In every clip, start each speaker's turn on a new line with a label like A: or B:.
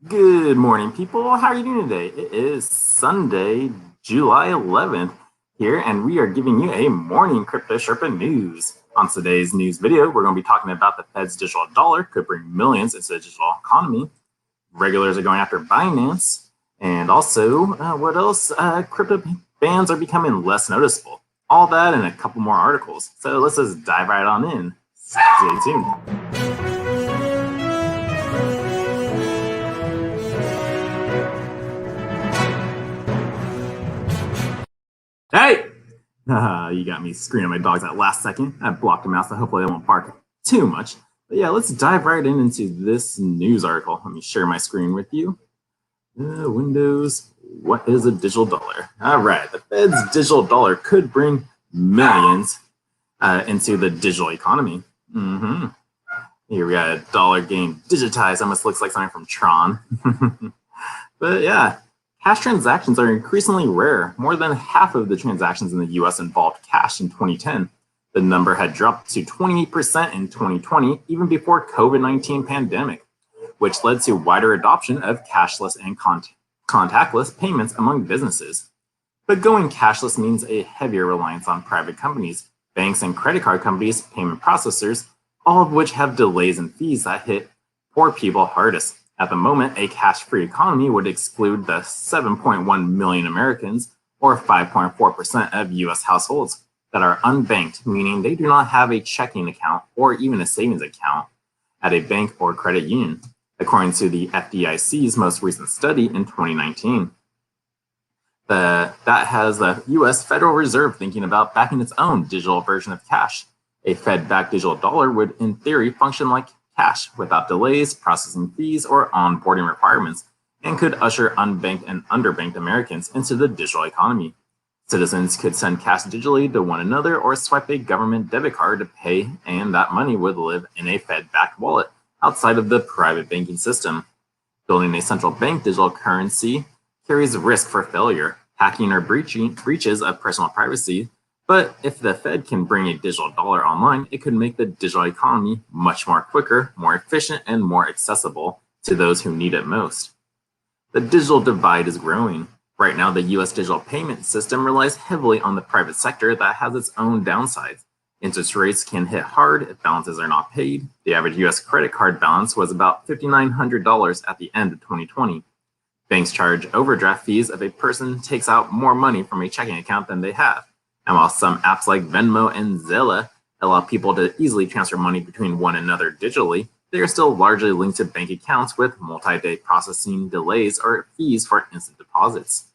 A: Good morning, people. How are you doing today? It is Sunday, July 11th here, and we are giving you a morning Crypto Sherpa news. On today's news video, we're going to be talking about the Fed's digital dollar could bring millions into the digital economy. Regulators are going after Binance, and also, what else? Crypto bans are becoming less noticeable. All that and a couple more articles. So let's just dive right on in. Stay tuned. Hey! You got me screaming at my dogs at last second. I blocked them out, so hopefully they won't bark too much. But yeah, let's dive right into this news article. Let me share my screen with you. Windows, what is a digital dollar? All right, the Fed's digital dollar could bring millions into the digital economy. Here we got a dollar game digitized. Almost looks like something from Tron. But yeah, cash transactions are increasingly rare. More than half of the transactions in the US involved cash in 2010. The number had dropped to 28% in 2020, even before COVID-19 pandemic, which led to wider adoption of cashless and contactless payments among businesses. But going cashless means a heavier reliance on private companies, banks and credit card companies, payment processors, all of which have delays and fees that hit poor people hardest. At the moment, a cash-free economy would exclude the 7.1 million Americans, or 5.4% of US households, that are unbanked, meaning they do not have a checking account or even a savings account at a bank or credit union, according to the FDIC's most recent study in 2019. That has the US Federal Reserve thinking about backing its own digital version of cash. A Fed-backed digital dollar would, in theory, function like cash without delays, processing fees, or onboarding requirements, and could usher unbanked and underbanked Americans into the digital economy. Citizens could send cash digitally to one another or swipe a government debit card to pay, and that money would live in a Fed-backed wallet outside of the private banking system. Building a central bank digital currency carries risk for failure, hacking or breaches of personal privacy. But if the Fed can bring a digital dollar online, it could make the digital economy much more quicker, more efficient, and more accessible to those who need it most. The digital divide is growing. Right now, the US digital payment system relies heavily on the private sector that has its own downsides. Interest rates can hit hard if balances are not paid. The average US credit card balance was about $5,900 at the end of 2020. Banks charge overdraft fees if a person takes out more money from a checking account than they have. And while some apps like Venmo and Zelle allow people to easily transfer money between one another digitally, they are still largely linked to bank accounts with multi-day processing delays or fees for instant deposits.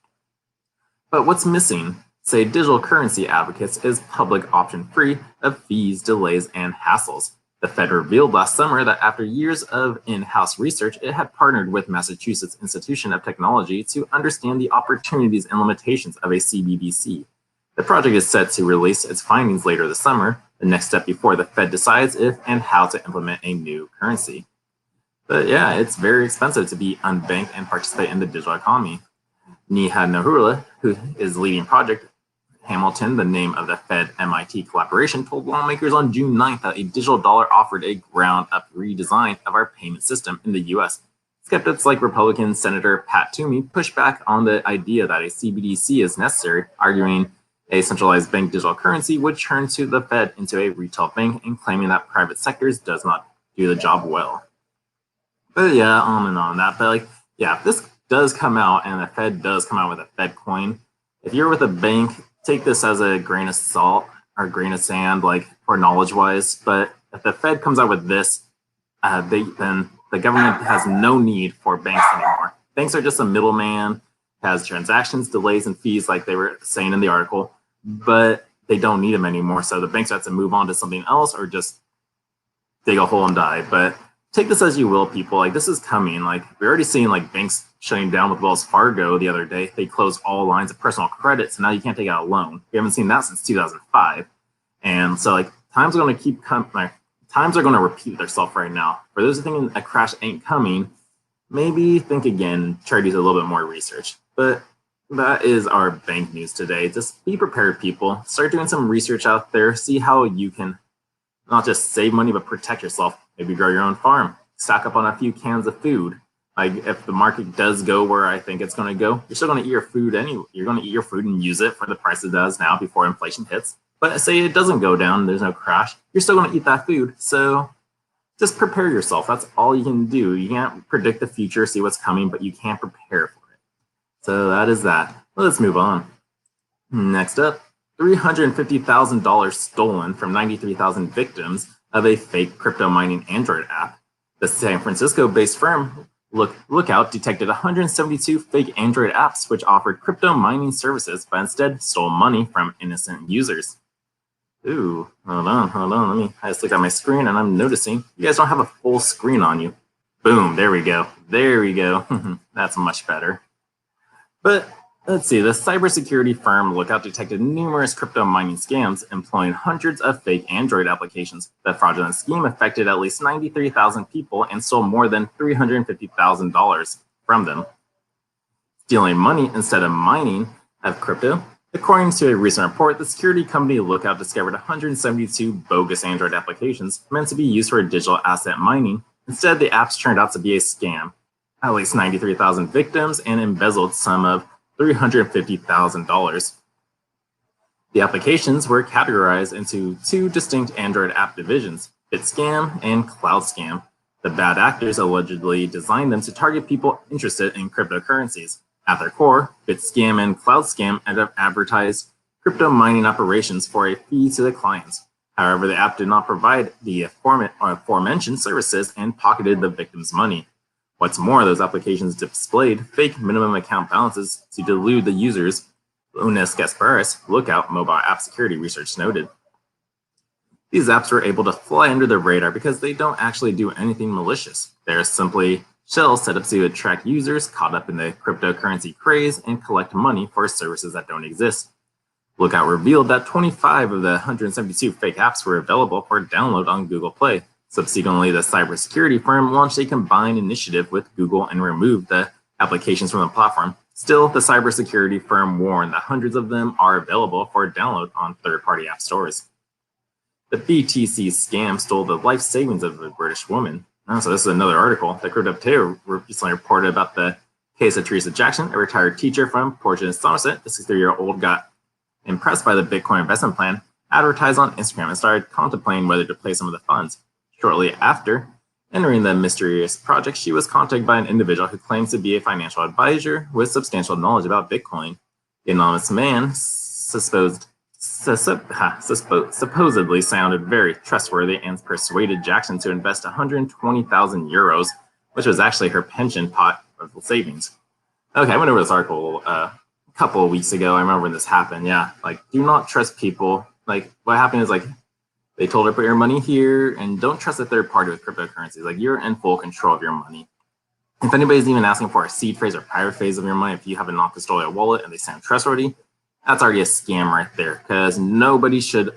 A: But what's missing, say digital currency advocates, is public option free of fees, delays, and hassles. The Fed revealed last summer that after years of in-house research, it had partnered with Massachusetts Institute of Technology to understand the opportunities and limitations of a CBDC. The project is set to release its findings later this summer, the next step before the Fed decides if and how to implement a new currency. But yeah, it's very expensive to be unbanked and participate in the digital economy. Neha Nahula, who is leading Project Hamilton, the name of the Fed-MIT collaboration, told lawmakers on June 9th that a digital dollar offered a ground-up redesign of our payment system in the US. Skeptics like Republican Senator Pat Toomey pushed back on the idea that a CBDC is necessary, arguing a centralized bank digital currency would turn to the Fed into a retail bank and claiming that private sectors does not do the job well. But yeah, on and on that. But if this does come out and the Fed does come out with a Fed coin, if you're with a bank, take this as a grain of salt or grain of sand, for knowledge-wise. But if the Fed comes out with this, then the government has no need for banks anymore. Banks are just a middleman, has transactions, delays, and fees, like they were saying in the article, but they don't need them anymore. So the banks have to move on to something else or just dig a hole and die. But take this as you will, people. This is coming. We're already seeing banks shutting down with Wells Fargo the other day. They closed all lines of personal credit, so now you can't take out a loan. We haven't seen that since 2005. And so times are going to keep coming. Times are going to repeat themselves right now. For those who think a crash ain't coming, maybe think again, try to do a little bit more research. But that is our bank news today. Just be prepared, people. Start doing some research out there. See how you can not just save money, but protect yourself. Maybe grow your own farm. Stock up on a few cans of food. Like if the market does go where I think it's going to go, you're still going to eat your food anyway. You're going to eat your food and use it for the price it does now before inflation hits. But say it doesn't go down, there's no crash, you're still going to eat that food. So just prepare yourself. That's all you can do. You can't predict the future, see what's coming, but you can prepare for it. So that is that. Well, let's move on. Next up, $350,000 stolen from 93,000 victims of a fake crypto mining Android app. The San Francisco-based firm Lookout detected 172 fake Android apps which offered crypto mining services, but instead stole money from innocent users. Ooh, hold on. I just looked at my screen and I'm noticing you guys don't have a full screen on you. Boom, there we go. That's much better. But let's see, the cybersecurity firm Lookout detected numerous crypto mining scams employing hundreds of fake Android applications. The fraudulent scheme affected at least 93,000 people and stole more than $350,000 from them. Stealing money instead of mining of crypto. According to a recent report, the security company Lookout discovered 172 bogus Android applications meant to be used for digital asset mining. Instead, the apps turned out to be a scam. At least 93,000 victims and embezzled some of $350,000. The applications were categorized into two distinct Android app divisions, BitScam and CloudScam. The bad actors allegedly designed them to target people interested in cryptocurrencies. At their core, BitScam and CloudScam advertised crypto mining operations for a fee to the clients. However, the app did not provide the aforementioned services and pocketed the victims' money. What's more, those applications displayed fake minimum account balances to delude the users, Lunes Gasparis, Lookout mobile app security research noted. These apps were able to fly under the radar because they don't actually do anything malicious. They're simply shells set up to attract users caught up in the cryptocurrency craze and collect money for services that don't exist. Lookout revealed that 25 of the 172 fake apps were available for download on Google Play. Subsequently, the cybersecurity firm launched a combined initiative with Google and removed the applications from the platform. Still, the cybersecurity firm warned that hundreds of them are available for download on third-party app stores. The BTC scam stole the life savings of a British woman. So this is another article. The Crypto Potato recently reported about the case of Teresa Jackson, a retired teacher from Portland and Somerset. The 63-year-old got impressed by the Bitcoin investment plan, advertised on Instagram, and started contemplating whether to play some of the funds. Shortly after entering the mysterious project, she was contacted by an individual who claims to be a financial advisor with substantial knowledge about Bitcoin. The anonymous man supposedly sounded very trustworthy and persuaded Jackson to invest 120,000 euros, which was actually her pension pot of savings. Okay, I went over this article a couple of weeks ago. I remember when this happened. Yeah, like do not trust people. Like what happened is like they told her put your money here and don't trust a third party with cryptocurrencies. Like you're in full control of your money. If anybody's even asking for a seed phrase or private phrase of your money, if you have a non-custodial wallet and they sound trustworthy, that's already a scam right there because nobody should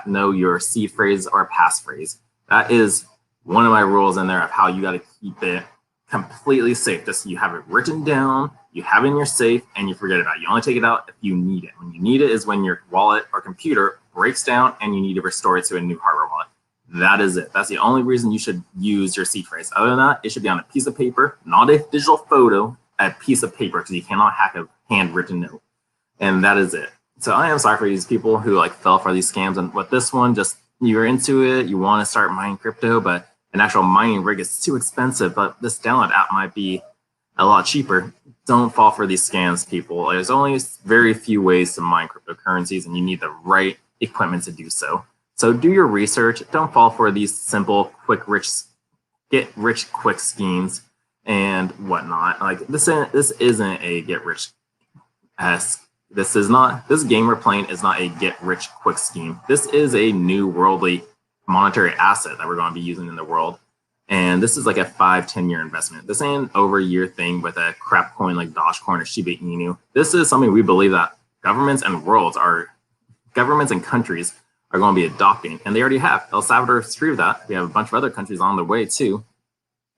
A: know your seed phrase or passphrase. That is one of my rules in there of how you got to keep it completely safe. Just you have it written down, you have it in your safe, and you forget about it. You only take it out if you need it. When you need it is when your wallet or computer breaks down and you need to restore it to a new hardware wallet. That is it. That's the only reason you should use your seed phrase. Other than that, it should be on a piece of paper, not a digital photo, a piece of paper, because you cannot hack a handwritten note. And that is it. So I am sorry for these people who like fell for these scams. And with this one, just you're into it, you want to start mining crypto, but an actual mining rig is too expensive. But this download app might be a lot cheaper. Don't fall for these scams, people. There's only very few ways to mine cryptocurrencies, and you need the right equipment to do so. So do your research. Don't fall for these simple, get rich quick schemes and whatnot. Like this isn't a get rich this game we're playing is not a get rich quick scheme. This is a new worldly monetary asset that we're going to be using in the world. And this is like a 5-10 year investment. This ain't an over a year thing with a crap coin like Dogecoin or Shiba Inu. This is something we believe that governments and countries are going to be adopting, and they already have. El Salvador is true of that. We have a bunch of other countries on the way too.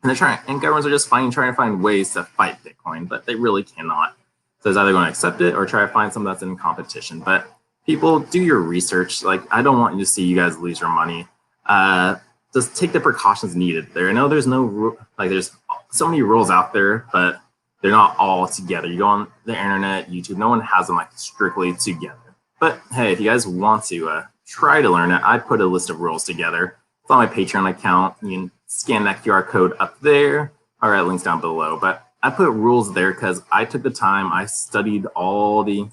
A: And governments are just trying to find ways to fight Bitcoin, but they really cannot. So it's either going to accept it or try to find something that's in competition. But people, do your research. Like, I don't want you to see you guys lose your money. Just take the precautions needed there. I know there's so many rules out there, but they're not all together. You go on the internet, YouTube, no one has them like strictly together. But hey, if you guys want to try to learn it, I put a list of rules together. It's on my Patreon account. You can scan that QR code up there, or links down below. But I put rules there because I took the time. I studied all the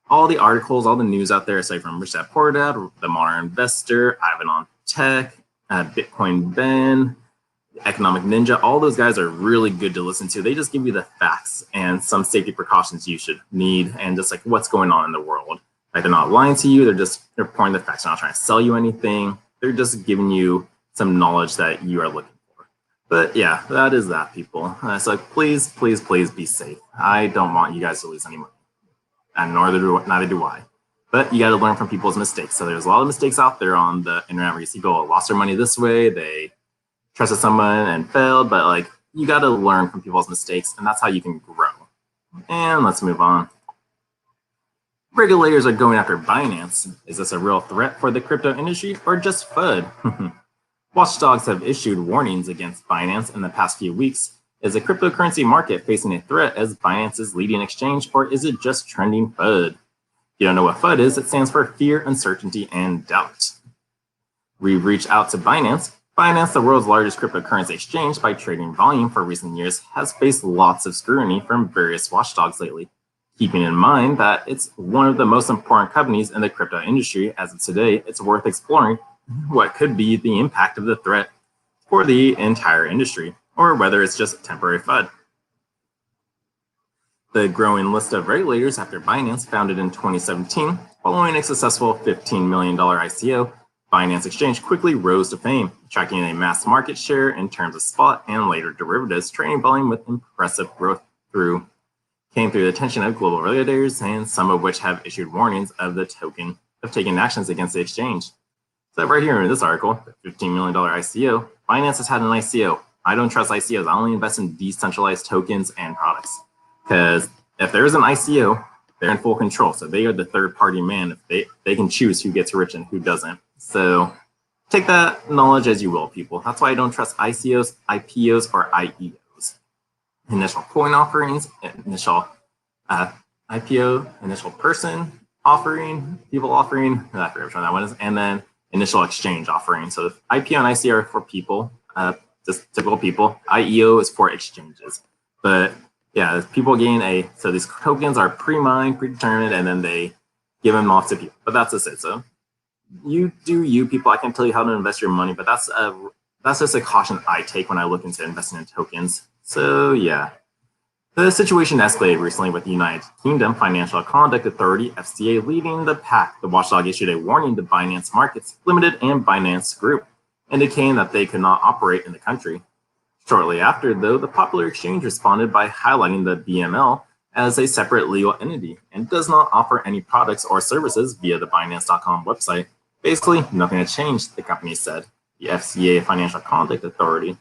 A: articles, all the news out there, aside from Rich Dad Poor Dad, The Modern Investor, Ivan on Tech, Bitcoin Ben, Economic Ninja. All those guys are really good to listen to. They just give you the facts and some safety precautions you should need, and just like what's going on in the world. Like, they're not lying to you. They're pouring the facts. They're not trying to sell you anything. They're just giving you some knowledge that you are looking for. But yeah, that is that, people. So please, please, please be safe. I don't want you guys to lose any money, and neither do I. But you got to learn from people's mistakes. So there's a lot of mistakes out there on the internet where you see people lost their money this way, they trusted someone and failed, but like, you got to learn from people's mistakes, and that's how you can grow. And let's move on. Regulators are going after Binance. Is this a real threat for the crypto industry or just FUD? Watchdogs have issued warnings against Binance in the past few weeks. Is the cryptocurrency market facing a threat as Binance's leading exchange, or is it just trending FUD? If you don't know what FUD is, it stands for fear, uncertainty, and doubt. We've reached out to Binance. Binance, the world's largest cryptocurrency exchange by trading volume for recent years, has faced lots of scrutiny from various watchdogs lately. Keeping in mind that it's one of the most important companies in the crypto industry as of today, it's worth exploring what could be the impact of the threat for the entire industry, or whether it's just temporary FUD. The growing list of regulators after Binance, founded in 2017, following a successful $15 million ICO, Binance Exchange quickly rose to fame, attracting a mass market share in terms of spot and later derivatives trading volume with impressive growth came through the attention of global regulators, and some of which have issued warnings of taking actions against the exchange. So right here in this article, the $15 million ICO, Binance has had an ICO. I don't trust ICOs. I only invest in decentralized tokens and products. Because if there is an ICO, they're in full control. So they are the third party man. If they can choose who gets rich and who doesn't. So take that knowledge as you will, people. That's why I don't trust ICOs, IPOs, or IEOs. Initial coin offerings, initial IPO, initial person offering, people offering, I forget which one that one is, and then initial exchange offering. So if IPO and ICO are for people, just typical people. IEO is for exchanges. But yeah, people gain so these tokens are pre-mined, predetermined, and then they give them off to people. But that's just it. So you do you, people. I can tell you how to invest your money, but that's just a caution I take when I look into investing in tokens. So yeah, the situation escalated recently with the United Kingdom Financial Conduct Authority, FCA, leading the pack. The watchdog issued a warning to Binance Markets Limited and Binance Group, indicating that they could not operate in the country. Shortly after, though, the popular exchange responded by highlighting the BML as a separate legal entity and does not offer any products or services via the Binance.com website. Basically, nothing had changed, the company said, the FCA Financial Conduct Authority.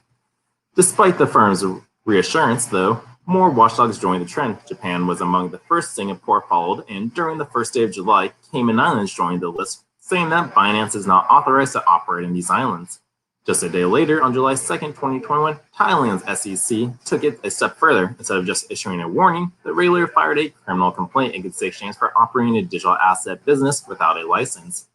A: Despite the firm's reassurance, though, more watchdogs joined the trend. Japan was among the first, Singapore followed, and during the first day of July, Cayman Islands joined the list, saying that Binance is not authorized to operate in these islands. Just a day later, on July 2nd, 2021, Thailand's SEC took it a step further. Instead of just issuing a warning, the regulator fired a criminal complaint against the exchange for operating a digital asset business without a license.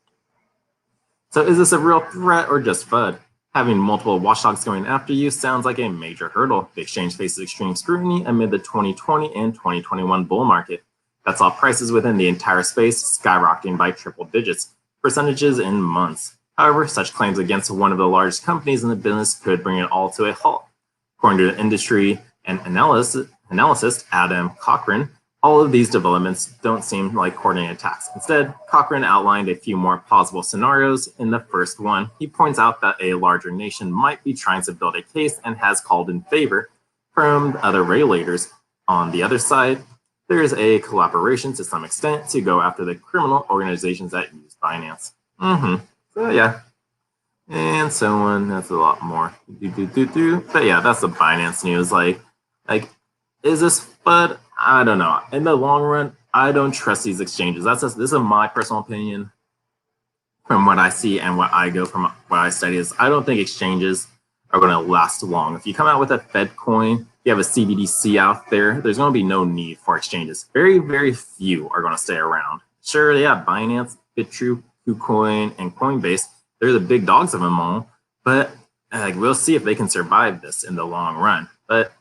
A: So is this a real threat or just FUD? Having multiple watchdogs going after you sounds like a major hurdle. The exchange faces extreme scrutiny amid the 2020 and 2021 bull market. That saw prices within the entire space skyrocketing by triple digits, percentages in months. However, such claims against one of the largest companies in the business could bring it all to a halt. According to the industry and analyst Adam Cochran, all of these developments don't seem like coordinated attacks. Instead, Cochran outlined a few more plausible scenarios. In the first one, he points out that a larger nation might be trying to build a case and has called in favor from other regulators. On the other side, there is a collaboration to some extent to go after the criminal organizations that use Binance. So yeah, and so on. That's a lot more. But yeah, that's the Binance news. Like, is this FUD? I don't know. In the long run, I don't trust these exchanges. This is my personal opinion from what I see and what I study is I don't think exchanges are going to last long. If you come out with a Fed coin, you have a CBDC out there, there's going to be no need for exchanges. Very, very few are going to stay around. Sure, yeah, Binance, Bitrue, KuCoin, and Coinbase, they're the big dogs of them all, but we'll see if they can survive this in the long run. But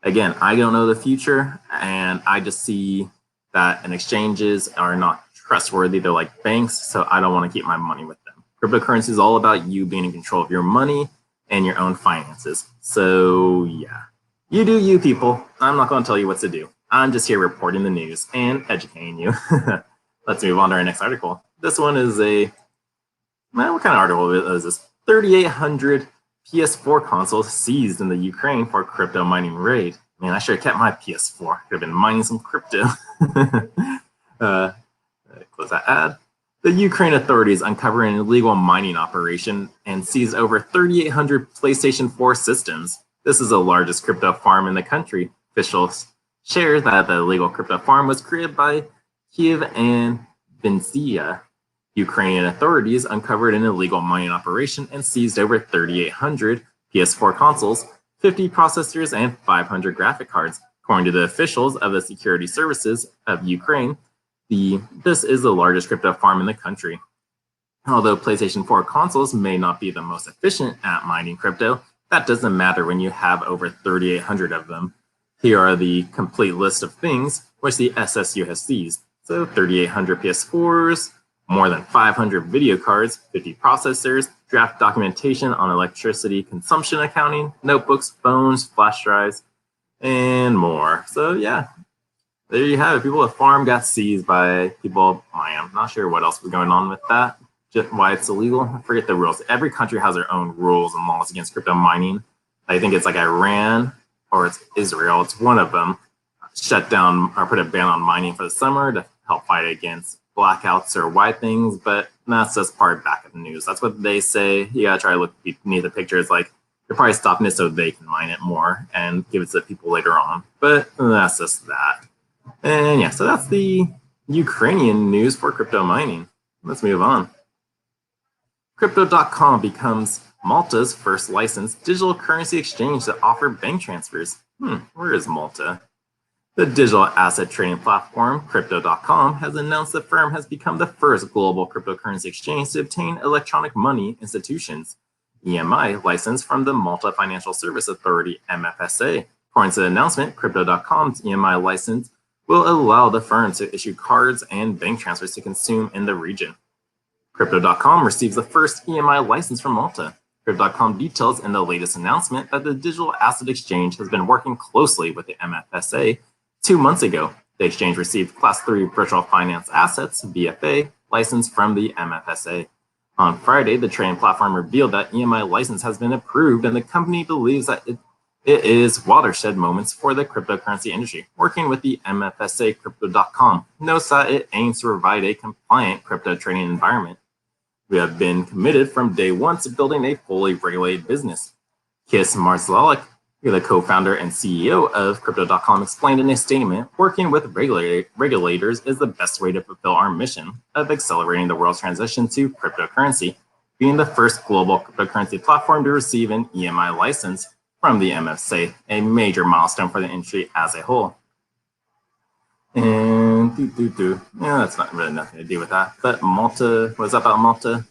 A: again, I don't know the future, and I just see that exchanges are not trustworthy. They're like banks, so I don't want to keep my money with them. Cryptocurrency is all about you being in control of your money and your own finances. So yeah, you do you, people. I'm not going to tell you what to do. I'm just here reporting the news and educating you. Let's move on to our next article. This one is what kind of article is this? 3,800 PS4 consoles seized in the Ukraine for crypto mining raid. Man, I should have kept my PS4. Could have been mining some crypto. Close that ad. The Ukraine authorities uncovered an illegal mining operation and seized over 3,800 PlayStation 4 systems. This is the largest crypto farm in the country. Officials share that the illegal crypto farm was created by Kiev and Vinnytsia. Ukrainian authorities uncovered an illegal mining operation and seized over 3,800 PS4 consoles, 50 processors, and 500 graphic cards. According to the officials of the security services of Ukraine, this is the largest crypto farm in the country. Although PlayStation 4 consoles may not be the most efficient at mining crypto, that doesn't matter when you have over 3,800 of them. Here are the complete list of things which the SSU has seized. So 3,800 PS4s, more than 500 video cards, 50 processors, draft documentation on electricity consumption accounting, notebooks, phones, flash drives, and more. So yeah, there you have it. People, the farm got seized by people. I'm not sure what else was going on with that, just why it's illegal. I forget the rules. Every country has their own rules and laws against crypto mining. I think it's like Iran or it's Israel. It's one of them. Shut down or put a ban on mining for the summer to help fight against blackouts or white things, but that's just part back of the news. That's what they say. You gotta try to look beneath the picture. It's like they're probably stopping it so they can mine it more and give it to people later on. But that's just that. And yeah, so that's the Ukrainian news for crypto mining. Let's move on. Crypto.com becomes Malta's first licensed digital currency exchange to offer bank transfers. Where is Malta? The digital asset trading platform, Crypto.com, has announced the firm has become the first global cryptocurrency exchange to obtain electronic money institutions EMI license from the Malta Financial Service Authority, MFSA. According to the announcement, Crypto.com's EMI license will allow the firm to issue cards and bank transfers to consume in the region. Crypto.com receives the first EMI license from Malta. Crypto.com details in the latest announcement that the digital asset exchange has been working closely with the MFSA. 2 months ago, the exchange received Class 3 Virtual Finance Assets, VFA, license from the MFSA. On Friday, the trading platform revealed that EMI license has been approved, and the company believes that it is watershed moments for the cryptocurrency industry. Working with the MFSA, Crypto.com notes that it aims to provide a compliant crypto trading environment. We have been committed from day one to building a fully regulated business. Kis Marszalek, the co-founder and CEO of Crypto.com, explained in a statement, working with regulators is the best way to fulfill our mission of accelerating the world's transition to cryptocurrency, being the first global cryptocurrency platform to receive an EMI license from the MFSA, a major milestone for the industry as a whole. And yeah, that's not really nothing to do with that. But Malta, what's up about Malta?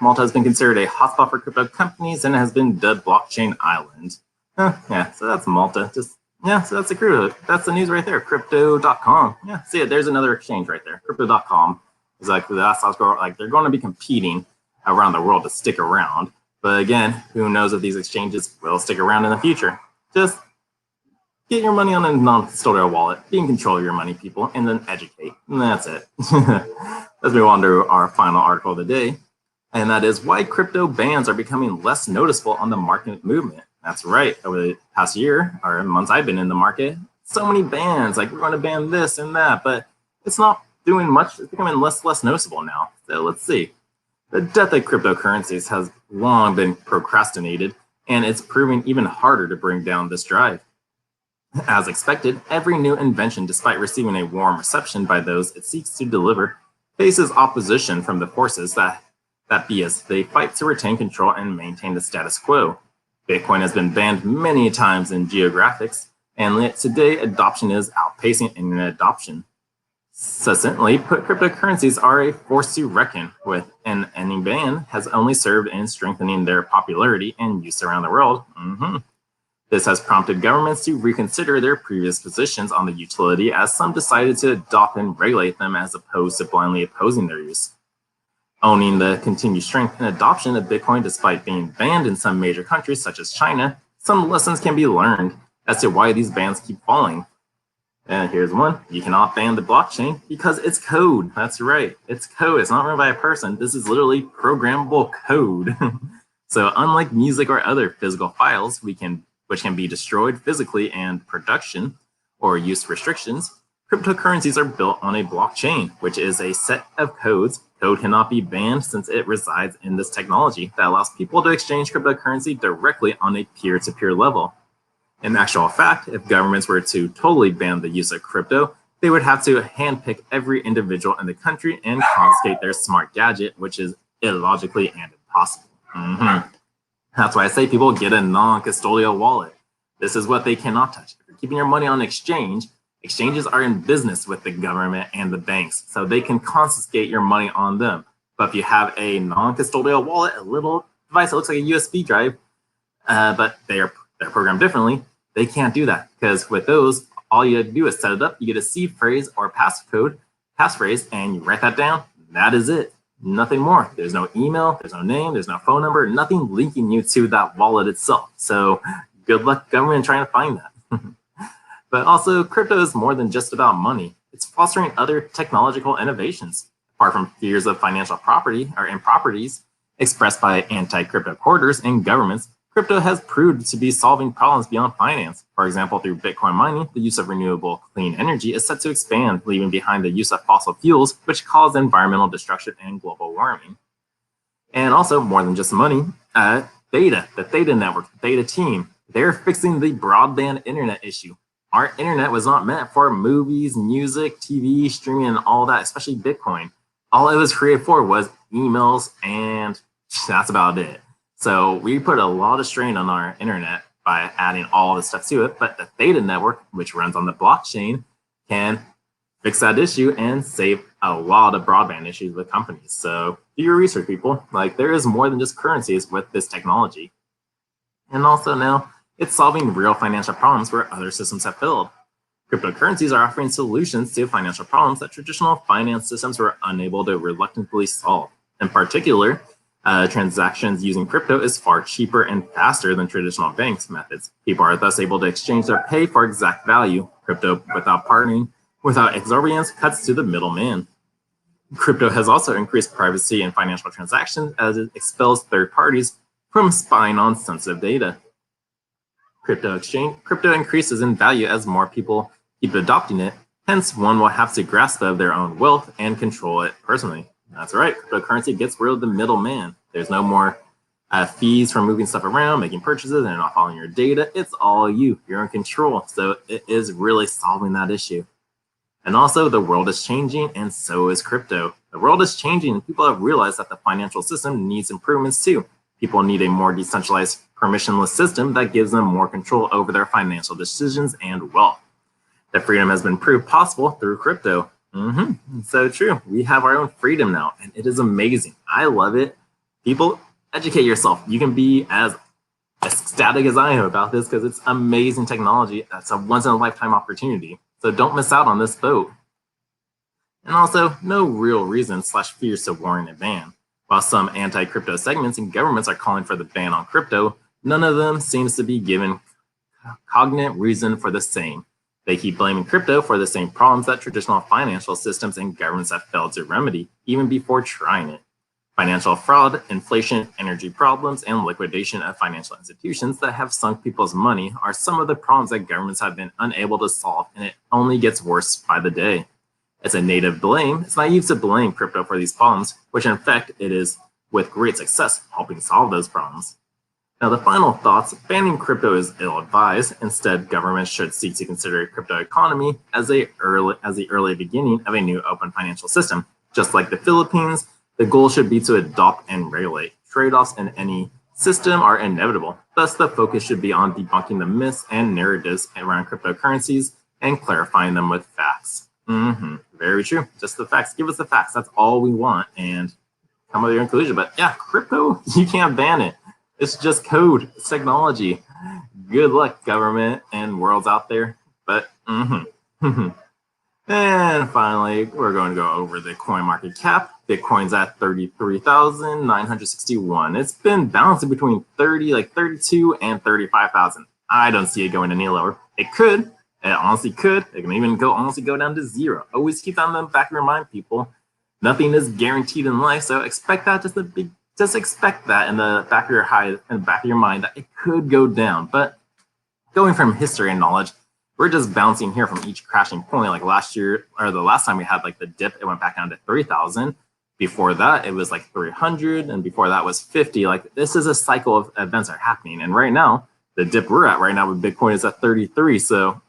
A: Malta has been considered a hotspot for crypto companies and has been dubbed blockchain island. Yeah, so that's Malta. So that's the crew. That's the news right there. Crypto.com. Yeah, see it. There's another exchange right there. Crypto.com is like that's like they're going to be competing around the world to stick around. But again, who knows if these exchanges will stick around in the future? Just get your money on a non-custodial wallet, be in control of your money, people, and then educate. And that's it. Let's move on to our final article of the day. And that is why crypto bans are becoming less noticeable on the market movement. That's right. Over the past year or months I've been in the market, so many bans, like we're going to ban this and that, but it's not doing much. It's becoming less noticeable now. So let's see. The death of cryptocurrencies has long been procrastinated, and it's proving even harder to bring down this drive. As expected, every new invention, despite receiving a warm reception by those it seeks to deliver, faces opposition from the forces that that be as they fight to retain control and maintain the status quo. Bitcoin has been banned many times in geographics, and yet today adoption is outpacing internet adoption. Succinctly put, cryptocurrencies are a force to reckon with, and any ban has only served in strengthening their popularity and use around the world. This has prompted governments to reconsider their previous positions on the utility, as some decided to adopt and regulate them as opposed to blindly opposing their use. Owning the continued strength and adoption of Bitcoin despite being banned in some major countries such as China, some lessons can be learned as to why these bans keep falling. And here's one: you cannot ban the blockchain because it's code. That's right, it's code. It's not run by a person. This is literally programmable code. So unlike music or other physical files, which can be destroyed physically and production or use restrictions, cryptocurrencies are built on a blockchain, which is a set of codes. Code cannot be banned since it resides in this technology that allows people to exchange cryptocurrency directly on a peer-to-peer level. In actual fact, if governments were to totally ban the use of crypto, they would have to handpick every individual in the country and confiscate their smart gadget, which is illogically and impossible. That's why I say people get a non-custodial wallet. This is what they cannot touch. If you're keeping your money on exchange, exchanges are in business with the government and the banks, so they can confiscate your money on them. But if you have a non-custodial wallet, a little device that looks like a USB drive, but they're programmed differently, they can't do that, because with those, all you have to do is set it up. You get a seed phrase or passphrase, and you write that down. That is it. Nothing more. There's no email, there's no name, there's no phone number, nothing linking you to that wallet itself. So good luck, government, trying to find that. But also, crypto is more than just about money. It's fostering other technological innovations. Apart from fears of financial property or improprieties expressed by anti-crypto quarters and governments, crypto has proved to be solving problems beyond finance. For example, through Bitcoin mining, the use of renewable clean energy is set to expand, leaving behind the use of fossil fuels, which cause environmental destruction and global warming. And also, more than just money, Theta, the Theta network, the Theta team, they're fixing the broadband internet issue. Our internet was not meant for movies, music, TV, streaming, and all that, especially Bitcoin. All it was created for was emails, and that's about it. So we put a lot of strain on our internet by adding all this stuff to it, but the Theta network, which runs on the blockchain, can fix that issue and save a lot of broadband issues with companies. So do your research, people. Like, there is more than just currencies with this technology. And also now, it's solving real financial problems where other systems have failed. Cryptocurrencies are offering solutions to financial problems that traditional finance systems were unable to reluctantly solve. In particular, transactions using crypto is far cheaper and faster than traditional banks methods. People are thus able to exchange their pay for exact value. Crypto without partnering, without exorbitance, cuts to the middleman. Crypto has also increased privacy in financial transactions as it expels third parties from spying on sensitive data. Crypto increases in value as more people keep adopting it. Hence, one will have to grasp of their own wealth and control it personally. That's right, cryptocurrency gets rid of the middleman. There's no more fees for moving stuff around, making purchases, and not following your data. It's all you. You're in control. So it is really solving that issue. And also, the world is changing, and so is crypto. The world is changing, and people have realized that the financial system needs improvements too. People need a more decentralized, permissionless system that gives them more control over their financial decisions and wealth. That freedom has been proved possible through crypto. So true. We have our own freedom now, and it is amazing. I love it. People, educate yourself. You can be as ecstatic as I am about this because it's amazing technology. That's a once-in-a-lifetime opportunity. So don't miss out on this boat. And also, no real reason / fears to warrant a ban. While some anti-crypto segments and governments are calling for the ban on crypto, none of them seems to be given cognate reason for the same. They keep blaming crypto for the same problems that traditional financial systems and governments have failed to remedy, even before trying it. Financial fraud, inflation, energy problems, and liquidation of financial institutions that have sunk people's money are some of the problems that governments have been unable to solve, and it only gets worse by the day. As a native blame, it's naive to blame crypto for these problems, which in fact it is with great success helping solve those problems. Now, the final thoughts: banning crypto is ill-advised. Instead, governments should seek to consider a crypto economy as the early beginning of a new open financial system. Just like the Philippines, The goal should be to adopt and regulate. Trade-offs in any system are inevitable. Thus, the focus should be on debunking the myths and narratives around cryptocurrencies and clarifying them with facts. Very true. Just the facts. Give us the facts. That's all we want. And come with your conclusion. But yeah, crypto, you can't ban it. It's just code. It's technology. Good luck, government and worlds out there. But And finally, we're going to go over the coin market cap. Bitcoin's at 33,961. It's been bouncing between 32 and 35,000. I don't see it going any lower. It could. It honestly could. It can even honestly go down to zero. Always keep that in the back of your mind, people. Nothing is guaranteed in life, so expect that. Just expect that in the back of your mind that it could go down. But going from history and knowledge, we're just bouncing here from each crashing point. Like last year, or the last time we had like the dip, it went back down to 3,000. Before that, it was like 300, and before that was 50. Like this is a cycle of events that are happening. And right now, the dip we're at right now with Bitcoin is at 33. So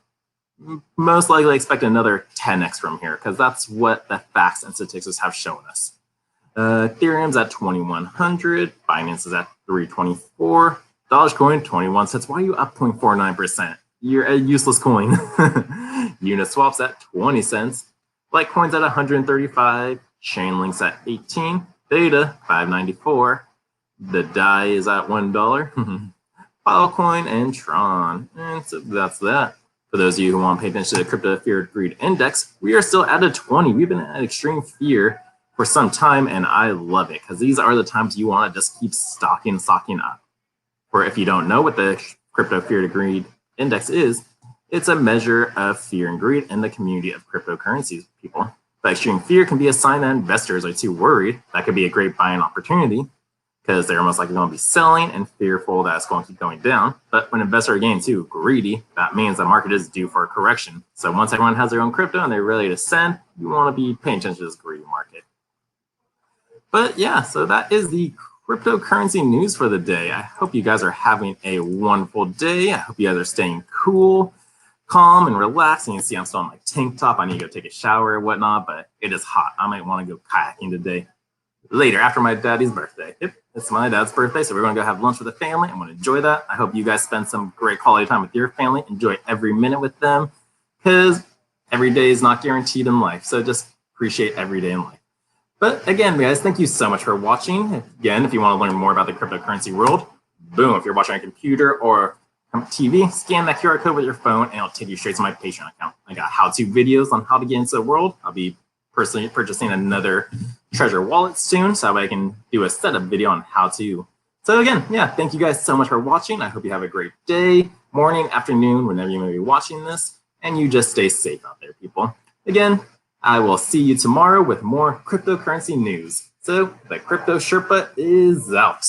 A: most likely expect another 10x from here, because that's what the facts and statistics have shown us. Ethereum's at 2,100. Binance is at 324. Dogecoin 21 cents. Why are you up 0.49%? You're a useless coin. Uniswap's at 20 cents. Litecoin's at 135. Chainlink's at 18. Theta 594. The DAI is at $1. Filecoin and Tron. And so that's that. For those of you who want to pay attention to the Crypto Fear Greed Index, we are still at a 20. We've been at extreme fear for some time, and I love it because these are the times you want to just keep stocking up. For if you don't know what the Crypto Fear Greed Index is, it's a measure of fear and greed in the community of cryptocurrencies, people. But extreme fear can be a sign that investors are too worried. That could be a great buying opportunity because they're most likely going to be selling and fearful that it's going to keep going down. But when investors are getting too greedy, that means the market is due for a correction. So once everyone has their own crypto and they're ready to send, you want to be paying attention to this greedy market. But yeah, so that is the cryptocurrency news for the day. I hope you guys are having a wonderful day. I hope you guys are staying cool, calm, and relaxed. And you can see I'm still in my tank top. I need to go take a shower or whatnot, but it is hot. I might want to go kayaking today. Later, after my daddy's birthday. Yep, it's my dad's birthday, so we're going to go have lunch with the family. I'm going to enjoy that. I hope you guys spend some great quality time with your family. Enjoy every minute with them, because every day is not guaranteed in life. So just appreciate every day in life. But again, guys, thank you so much for watching. Again, if you want to learn more about the cryptocurrency world, boom, if you're watching on a computer or TV, scan that QR code with your phone and it'll take you straight to my Patreon account. I got how-to videos on how to get into the world. I'll be personally purchasing another Treasure wallet soon, so I can do a setup video on how to. So again, yeah, thank you guys so much for watching. I hope you have a great day, morning, afternoon, whenever you may be watching this, and you just stay safe out there, people. Again, I will see you tomorrow with more cryptocurrency news. So the Crypto Sherpa is out.